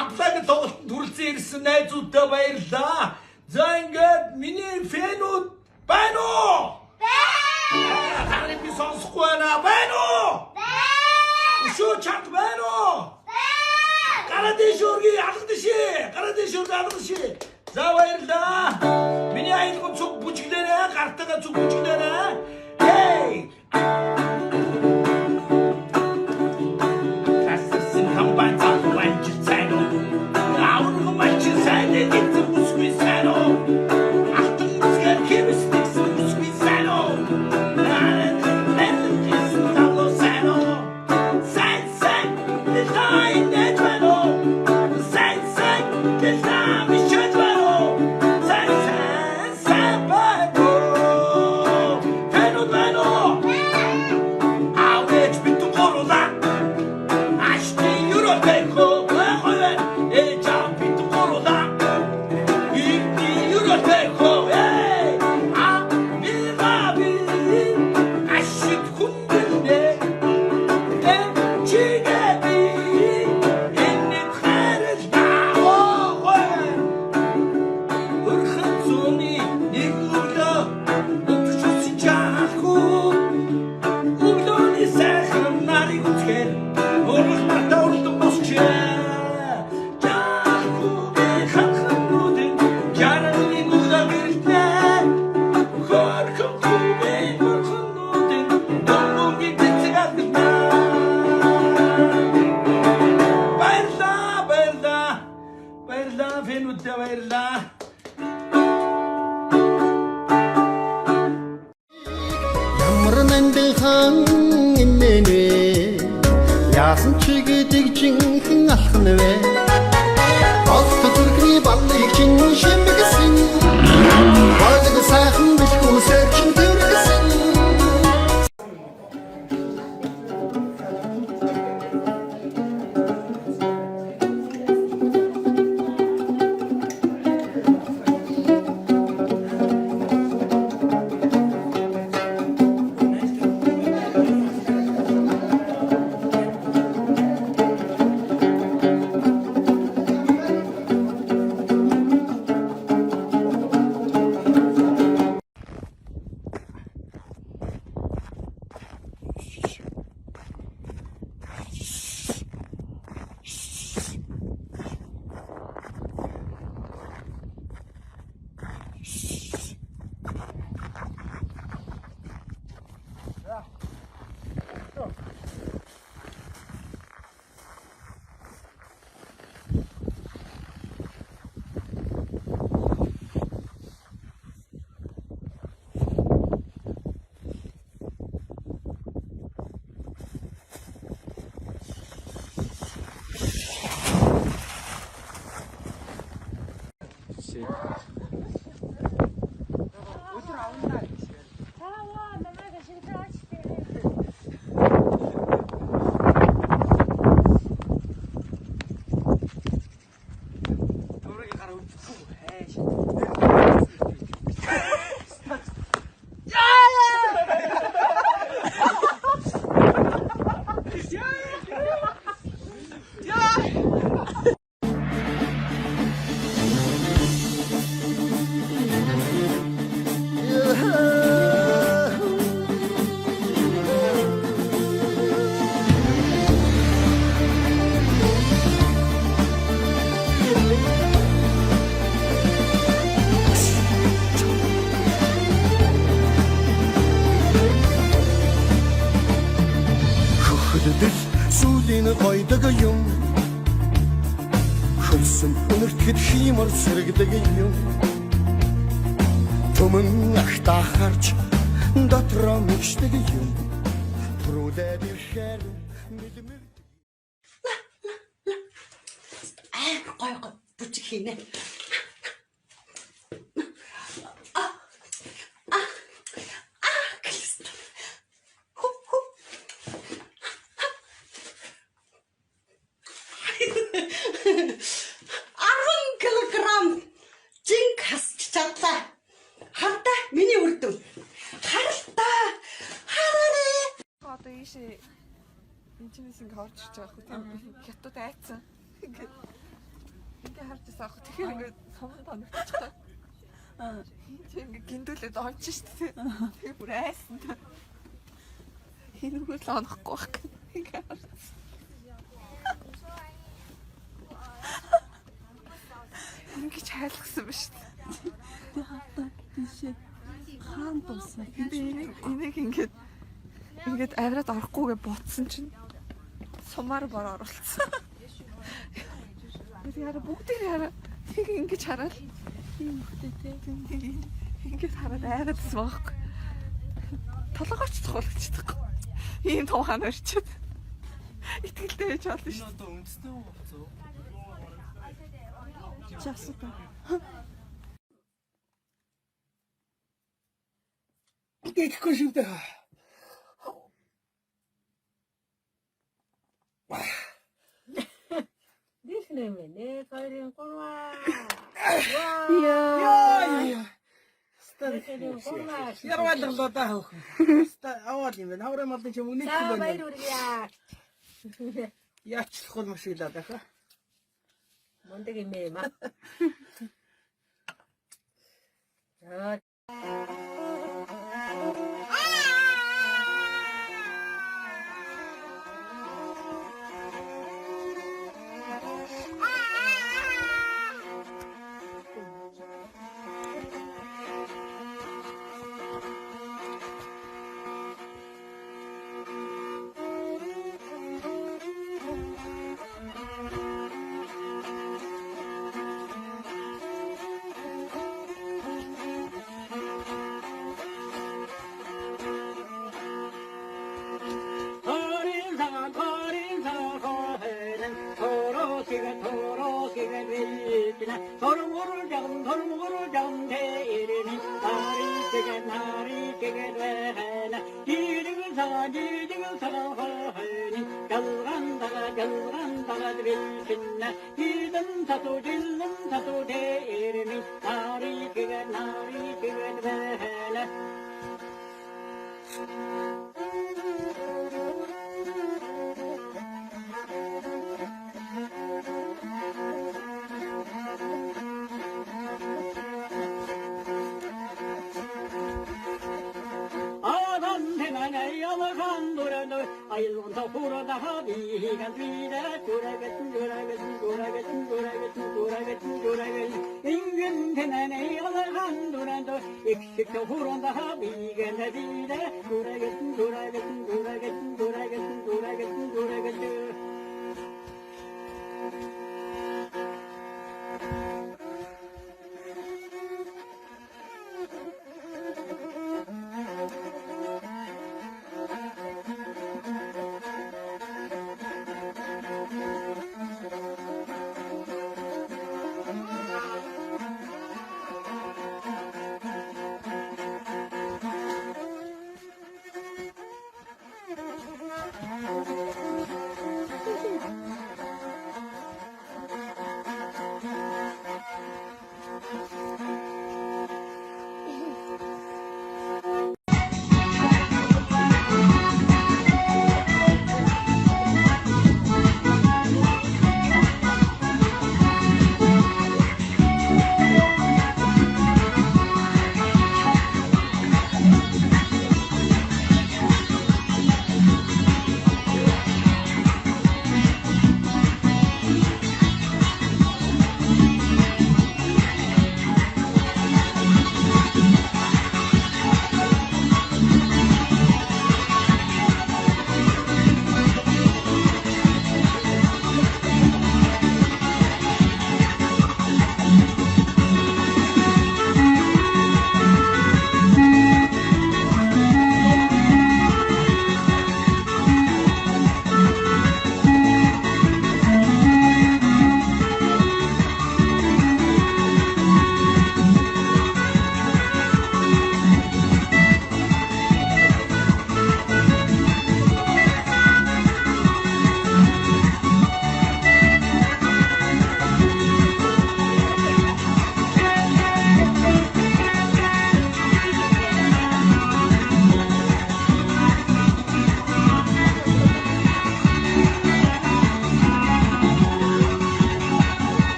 амплааны тоглолтод хүрэлцэн ирсэн найзуудаа баярлалаа. За ингээд миний фэнүүд байна уу? Байна! Харин би сонсохгүй байна уу? Байна! Өшөө чанга байна уу? Байна! Гараа дэшүүрги алгадши. За баярлалаа. Миний айлгын цуг бүжиглэнэ, гартага цуг бүжиглэнэ. Hey! Яасан ч гэдэг жинхэнэ алхан вэ. Олд зүрхний баллыг чин шимгсэн. Болог сайхан бэлгүй сэрчин төргсөн. Сүлийн гойдог юм хөлсөн өнөртгөд химэр сэргдэг юм Түмэн ахтаа харж дотроо мэгшдэг юм Түрүүдээ бирхээр мэдмэг гой бүжиг хийнэ Ийшээ энэ чинээс ингэ орж ирж байгаа хөө тийм хятад айцсан. Ингээ харж байгаа аах. Тэгэхээр ингээ суманд оногдчихлаа. Чи ингээ гиндүүлээд онч штэ. Тэгээ бүр айсан та. Хинүүл онохгүй байх. Ингээ харж. Ингээ чайлгсан ба штэ. Би хатаа тийшээ хаан дуусаа. Энийг ингээд авираад орохгүй гэж ботсон чинь сумаар бор оруулсан. Би яра бүгдийг яра тийг ингэж хараад Тийм хөхтэй те. ингэж хараад айгаадсан байхгүй. Толгойч цохолчихдаг. Ийм тухайн орчид. Итгэлтэй байж болно шүү. Одоо үндэсний хувцас. Часаа. Итгэхгүй шүү дээ. Дишнэмэ кайрын корва. Яа. Кайрын корва. Ярваллаа даа хөөх. Аваад юм байна. Хавраа малын чим үнэт За байна. баяр үргэлээ. Яачлах юм шиг лаа даха. Мондөг юм ээ ма. За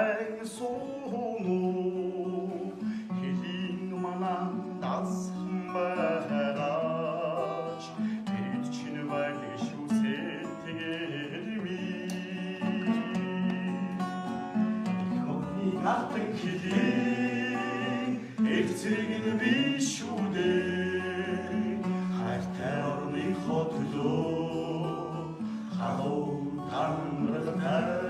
сайн сууно хэлийн манаа дасан байгаач бид чинь баг шүсээ тэгэрми ихний гартан хэлийн эцэг нь биш үү дээ хайртай орны хотлоо халуу танрагтай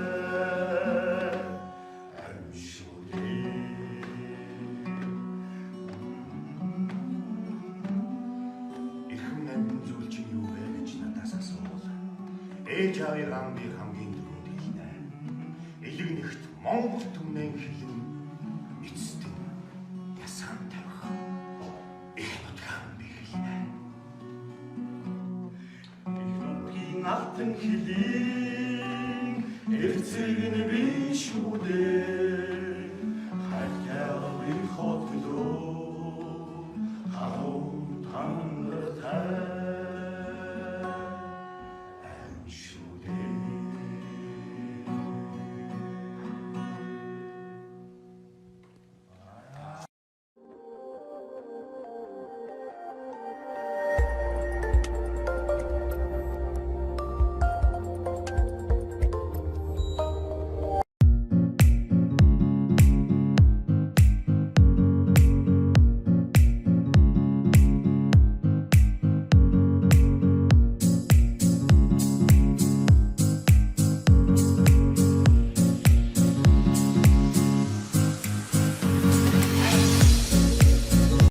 ээж авиран би хамгийн түрүүнд хэлнэ. Элэг нэгт Монгол түмнэн хэлэн эцэстэн ясаан тавих. Их нутгаан би хэлнэ. Их нутгийн алтан хэлийг эцэг нь би шүү дээ.